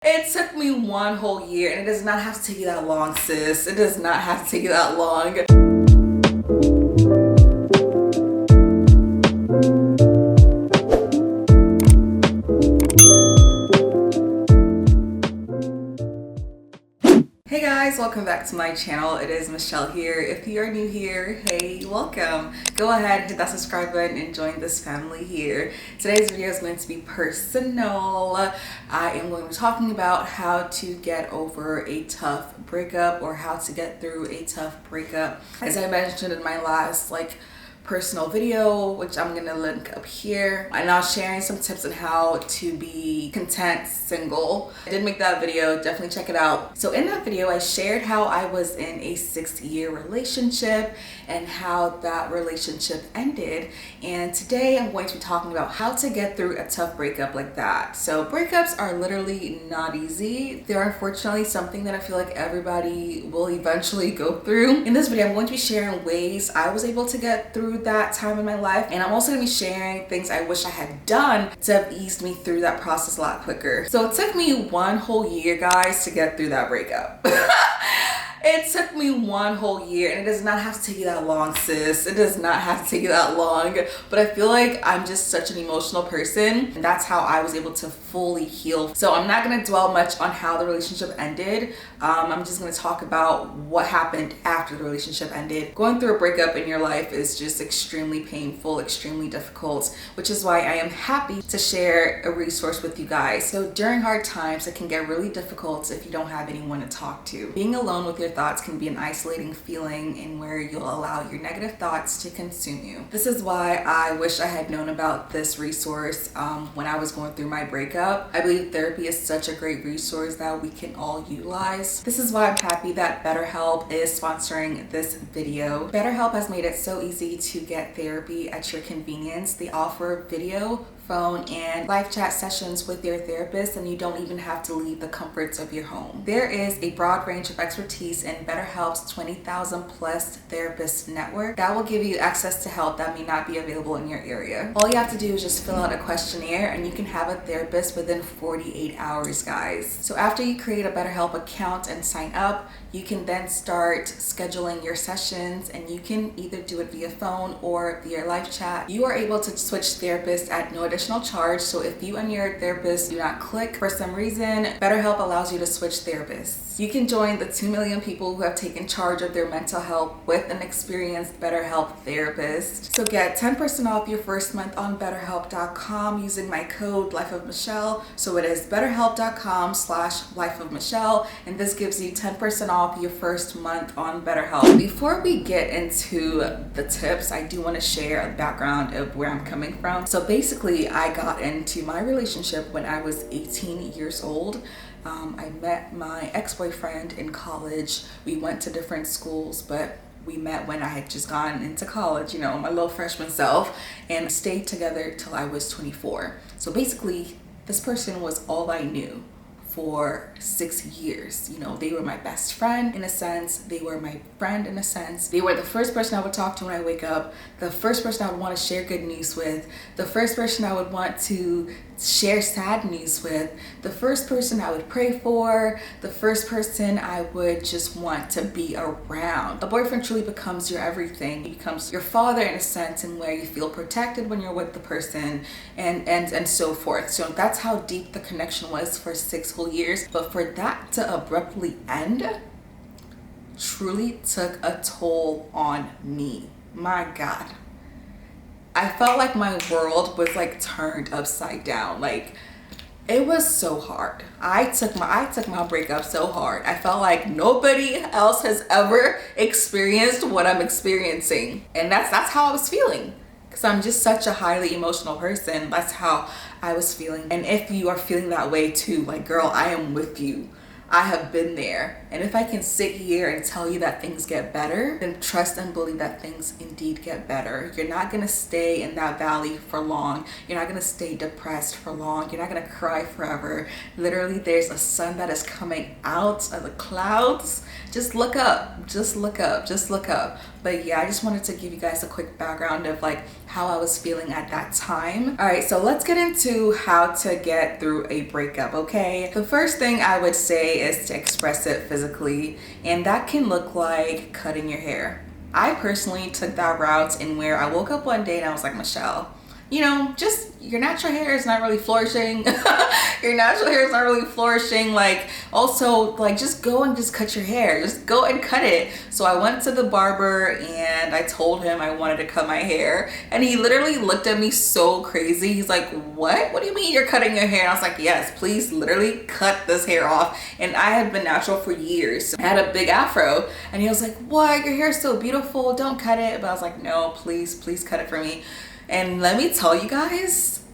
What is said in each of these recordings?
It took me one whole year, and it does not have to take you that long, sis. It does not have to take you that long. Hey guys, welcome back to my channel. It is Michelle here. If you are new here, hey, welcome. Go ahead, hit that subscribe button and join this family here. Today's video is going to be personal. I am going to be talking about how to get over a tough breakup or how to get through a tough breakup. As I mentioned in my last personal video, which I'm gonna link up here, and I was sharing some tips on how to be content single. I did make that video, definitely check it out. So in that video I shared how I was in a 6-year relationship and how that relationship ended, and today I'm going to be talking about how to get through a tough breakup like that. So breakups are literally not easy. They're unfortunately something that I feel like everybody will eventually go through. In this video I'm going to be sharing ways I was able to get through that time in my life, and I'm also going to be sharing things I wish I had done to have eased me through that process a lot quicker. So it took me one whole year, guys, to get through that breakup. It took me one whole year, and it does not have to take you that long, sis. It does not have to take you that long, but I feel like I'm just such an emotional person, and that's how I was able to fully heal. So I'm not going to dwell much on how the relationship ended. I'm just going to talk about what happened after the relationship ended. Going through a breakup in your life is just extremely painful, extremely difficult, which is why I am happy to share a resource with you guys. So during hard times, it can get really difficult if you don't have anyone to talk to. Being alone with your thoughts can be an isolating feeling in where you'll allow your negative thoughts to consume you. This is why I wish I had known about this resource when I was going through my breakup. I believe therapy is such a great resource that we can all utilize. This is why I'm happy that BetterHelp is sponsoring this video. BetterHelp has made it so easy to get therapy at your convenience. They offer video, phone, and live chat sessions with your therapist, and you don't even have to leave the comforts of your home. There is a broad range of expertise in BetterHelp's 20,000 plus therapist network that will give you access to help that may not be available in your area. All you have to do is just fill out a questionnaire, and you can have a therapist within 48 hours, guys. So after you create a BetterHelp account and sign up, you can then start scheduling your sessions, and you can either do it via phone or via live chat. You are able to switch therapists at no additional charge. So if you and your therapist do not click for some reason, BetterHelp allows you to switch therapists. You can join the 2 million people who have taken charge of their mental health with an experienced BetterHelp therapist. So get 10% off your first month on BetterHelp.com using my code LifeOfMichelle. So it is BetterHelp.com/LifeOfMichelle, and this gives you 10% off your first month on BetterHelp. Before we get into the tips, I do want to share a background of where I'm coming from. So basically, I got into my relationship when I was 18 years old. I met my ex-boyfriend in college. We went to different schools, but we met when I had just gone into college, you know, my little freshman self, and stayed together till I was 24. So basically, this person was all I knew for 6 years. You know, they were my best friend in a sense, they were my friend in a sense, they were the first person I would talk to when I wake up, the first person I would want to share good news with, the first person I would want to share sad news with, the first person I would pray for, the first person I would just want to be around. A boyfriend truly becomes your everything. He becomes your father in a sense, in where you feel protected when you're with the person, and so forth. So that's how deep the connection was for 6 whole years. But for that to abruptly end truly took a toll on me. My God. I felt like my world was turned upside down. It was so hard. I took my breakup so hard. I felt like nobody else has ever experienced what I'm experiencing. And that's how I was feeling. Because I'm just such a highly emotional person. That's how I was feeling. And if you are feeling that way too, girl, I am with you. I have been there. And if I can sit here and tell you that things get better, then trust and believe that things indeed get better. You're not gonna stay in that valley for long. You're not gonna stay depressed for long. You're not gonna cry forever. Literally, there's a sun that is coming out of the clouds. Just look up, just look up, just look up. But yeah, I just wanted to give you guys a quick background of like how I was feeling at that time. All right, so let's get into how to get through a breakup, okay? The first thing I would say is to express it physically, and that can look like cutting your hair. I personally took that route in where I woke up one day and I was like, Michele, you know, just your natural hair is not really flourishing. Your natural hair is not really flourishing. Like, also, like, just go and just cut your hair. Just go and cut it. So I went to the barber and I told him I wanted to cut my hair. And he literally looked at me so crazy. He's like, what? What do you mean you're cutting your hair? And I was like, yes, please literally cut this hair off. And I had been natural for years. I had a big afro. And he was like, what? Your hair is so beautiful. Don't cut it. But I was like, no, please cut it for me. And let me tell you guys,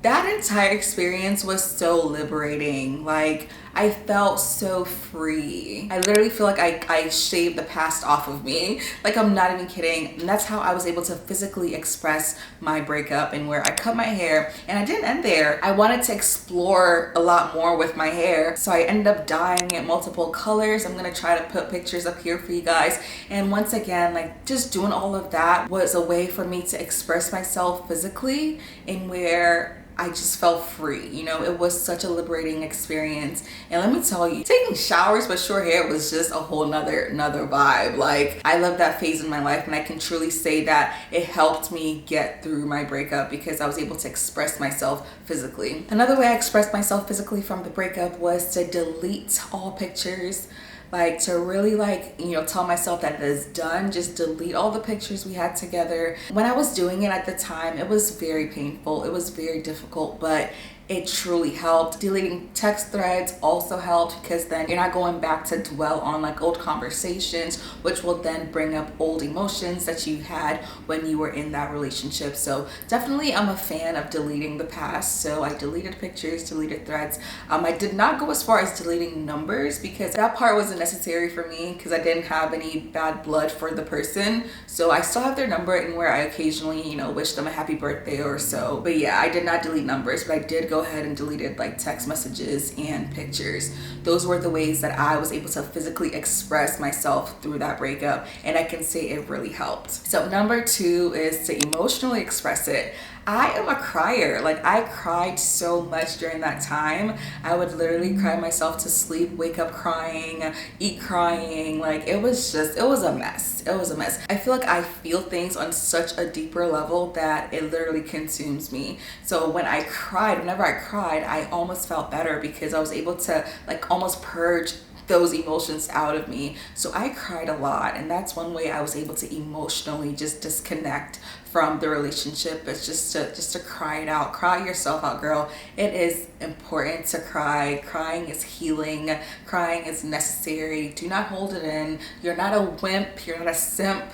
that entire experience was so liberating. Like, I felt so free. I literally feel like I shaved the past off of me. Like, I'm not even kidding. And that's how I was able to physically express my breakup, and where I cut my hair. And I didn't end there. I wanted to explore a lot more with my hair. So I ended up dyeing it multiple colors. I'm gonna try to put pictures up here for you guys. And once again, like, just doing all of that was a way for me to express myself physically, in where I just felt free. You know, it was such a liberating experience. And let me tell you, taking showers with short hair was just a whole nother vibe. Like, I love that phase in my life, and I can truly say that it helped me get through my breakup because I was able to express myself physically. Another way I expressed myself physically from the breakup was to delete all pictures. Like, to really, like, you know, tell myself that it is done. Just delete all the pictures we had together. When I was doing it at the time, it was very painful. It was very difficult, but it truly helped. Deleting text threads also helped, because then you're not going back to dwell on like old conversations, which will then bring up old emotions that you had when you were in that relationship. So definitely I'm a fan of deleting the past. So I deleted pictures, deleted threads. I did not go as far as deleting numbers, because that part wasn't necessary for me, because I didn't have any bad blood for the person. So I still have their number, and where I occasionally, you know, wish them a happy birthday or so. But yeah, I did not delete numbers, but I did go ahead and deleted like text messages and pictures. Those were the ways that I was able to physically express myself through that breakup, and I can say it really helped. So number 2 is to emotionally express it. I am a crier. Like, I cried so much during that time. I would literally cry myself to sleep, wake up crying, eat crying. Like, it was a mess. It was a mess. I feel like I feel things on such a deeper level that it literally consumes me. So whenever I cried, I almost felt better, because I was able to like almost purge those emotions out of me. So I cried a lot, and that's one way I was able to emotionally just disconnect from the relationship. It's just to cry it out. Cry yourself out, girl. It is important to cry. Crying is healing. Crying is necessary. Do not hold it in. You're not a wimp. You're not a simp.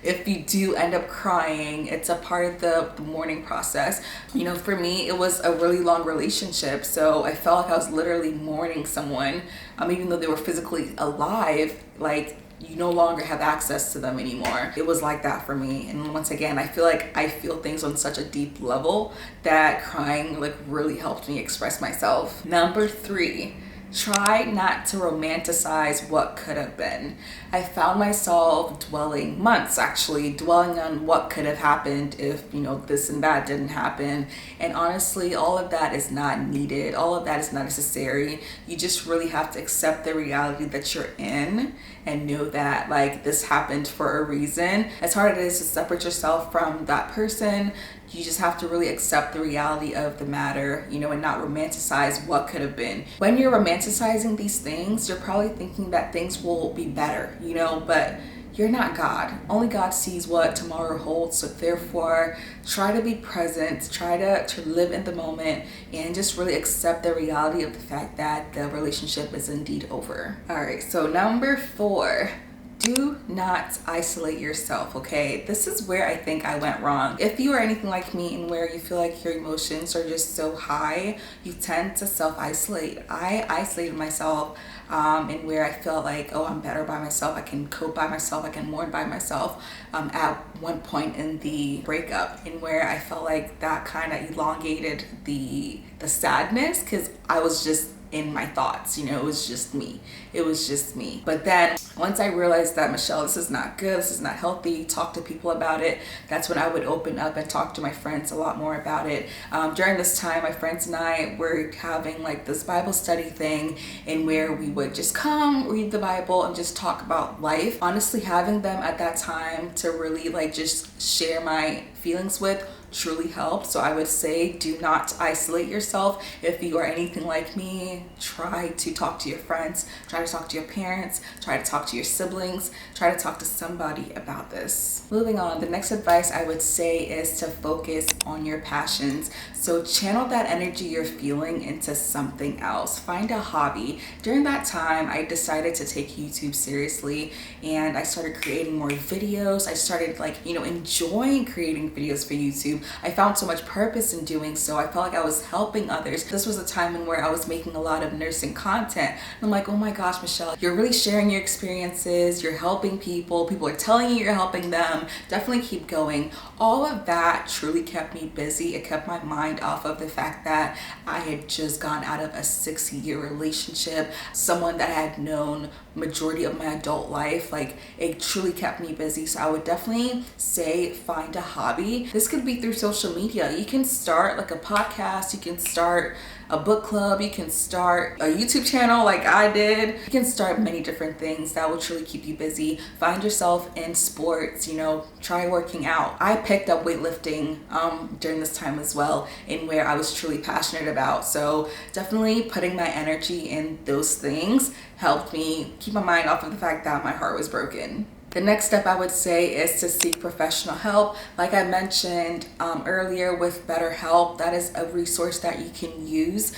If you do end up crying, it's a part of the mourning process. You know, for me, it was a really long relationship, so I felt like I was literally mourning someone, even though they were physically alive. Like, you no longer have access to them anymore. It was like that for me. And once again, I feel like I feel things on such a deep level that crying like really helped me express myself. Number 3, try not to romanticize what could have been. I found myself dwelling on what could have happened if, you know, this and that didn't happen. And honestly, all of that is not needed. All of that is not necessary. You just really have to accept the reality that you're in, and know that like this happened for a reason. As hard as it is to separate yourself from that person, you just have to really accept the reality of the matter, you know, and not romanticize what could have been. When you're romanticizing these things, you're probably thinking that things will be better, you know, but you're not God. Only God sees what tomorrow holds. So therefore, try to be present, try to live in the moment, and just really accept the reality of the fact that the relationship is indeed over. All right, so number 4. Do not isolate yourself, okay? This is where I think I went wrong. If you are anything like me and where you feel like your emotions are just so high, you tend to self-isolate. I isolated myself and where I felt like, oh, I'm better by myself. I can cope by myself. I can mourn by myself. At one point in the breakup, and where I felt like that kind of elongated the sadness, because I was just in my thoughts, it was just me. But then once I realized that, Michelle, this is not good, this is not healthy, talk to people about it, that's when I would open up and talk to my friends a lot more about it. During this time, my friends and I were having like this Bible study thing, in where we would just come read the Bible and just talk about life. Honestly, having them at that time to really like just share my feelings with truly helped. So I would say, do not isolate yourself. If you are anything like me, try to talk to your friends, try to talk to your parents, try to talk to your siblings, try to talk to somebody about this. Moving on, the next advice I would say is to focus on your passions. So channel that energy you're feeling into something else. Find a hobby. During that time, I decided to take YouTube seriously, and I started creating more videos. I started enjoying creating videos for YouTube. I found so much purpose in doing so. I felt like I was helping others. This was a time in where I was making a lot of nursing content. And I'm like, oh my gosh, Michelle, you're really sharing your experiences. You're helping people. People are telling you you're helping them. Definitely keep going. All of that truly kept me busy. It kept my mind off of the fact that I had just gone out of a 6-year relationship, someone that I had known majority of my adult life. Like, it truly kept me busy. So I would definitely say find a hobby. This could be through social media. You can start like a podcast, you can start a book club, you can start a YouTube channel like I did. You can start many different things that will truly keep you busy. Find yourself in sports, try working out. I picked up weightlifting during this time as well, in where I was truly passionate about. So definitely putting my energy in those things helped me keep my mind off of the fact that my heart was broken. The next step I would say is to seek professional help. Like I mentioned earlier with BetterHelp, that is a resource that you can use.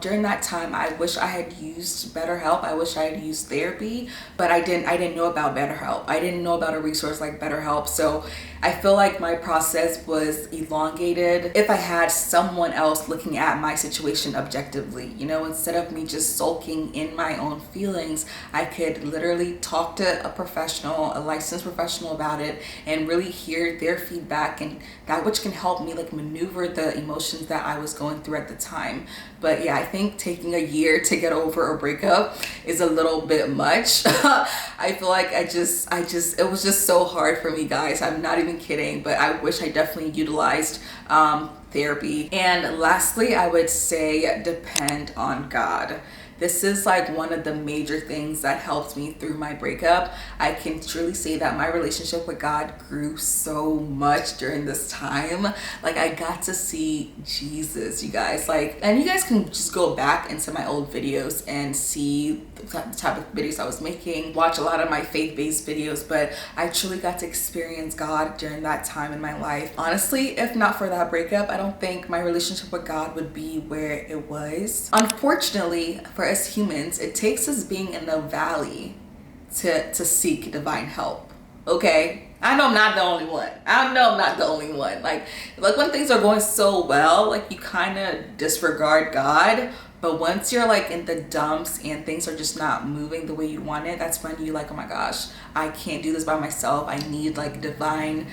During that time, I wish I had used BetterHelp. I wish I had used therapy, but I didn't know about BetterHelp. I didn't know about a resource like BetterHelp. So I feel like my process was elongated if I had someone else looking at my situation objectively. Instead of me just sulking in my own feelings, I could literally talk to a professional, a licensed professional about it, and really hear their feedback, and that which can help me maneuver the emotions that I was going through at the time. But yeah, I think taking a year to get over a breakup is a little bit much. I feel like it was just so hard for me, guys. I'm not even kidding, but I wish I definitely utilized therapy. And lastly, I would say depend on God. This is one of the major things that helped me through my breakup. I can truly say that my relationship with God grew so much during this time. I got to see Jesus, you guys. And you guys can just go back into my old videos and see the type of videos I was making, watch a lot of my faith-based videos, but I truly got to experience God during that time in my life. Honestly, if not for that breakup, I don't think my relationship with God would be where it was. Unfortunately, for us humans, it takes us being in the valley to seek divine help. Okay? I know I'm not the only one. When things are going so well, you kind of disregard God. But once you're in the dumps and things are just not moving the way you want it, that's when you oh my gosh, I can't do this by myself. I need divine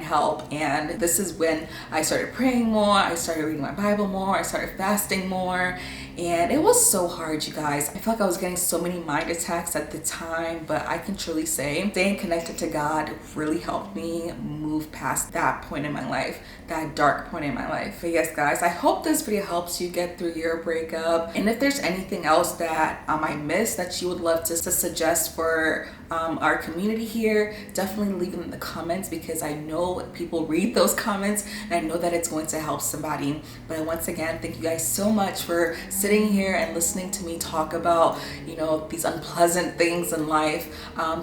help. And this is when I started praying more. I started reading my Bible more. I started fasting more. And it was so hard, you guys. I felt like I was getting so many mind attacks at the time, but I can truly say staying connected to God really helped me move past that point in my life, that dark point in my life. But yes, guys, I hope this video helps you get through your breakup. And if there's anything else that I missed that you would love to suggest for our community here, definitely leave them in the comments, because I know people read those comments and I know that it's going to help somebody. But once again, thank you guys so much for sitting here and listening to me talk about these unpleasant things in life.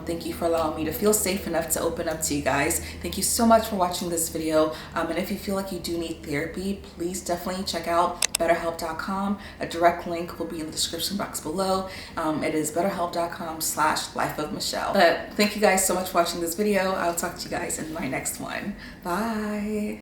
Thank you for allowing me to feel safe enough to open up to you guys. Thank you so much for watching this video, and if you feel like you do need therapy, please definitely check out betterhelp.com. A direct link will be in the description box below. It is betterhelp.com/lifeofmichele. nutshell. But thank you guys so much for watching this video. I'll talk to you guys in my next one. Bye.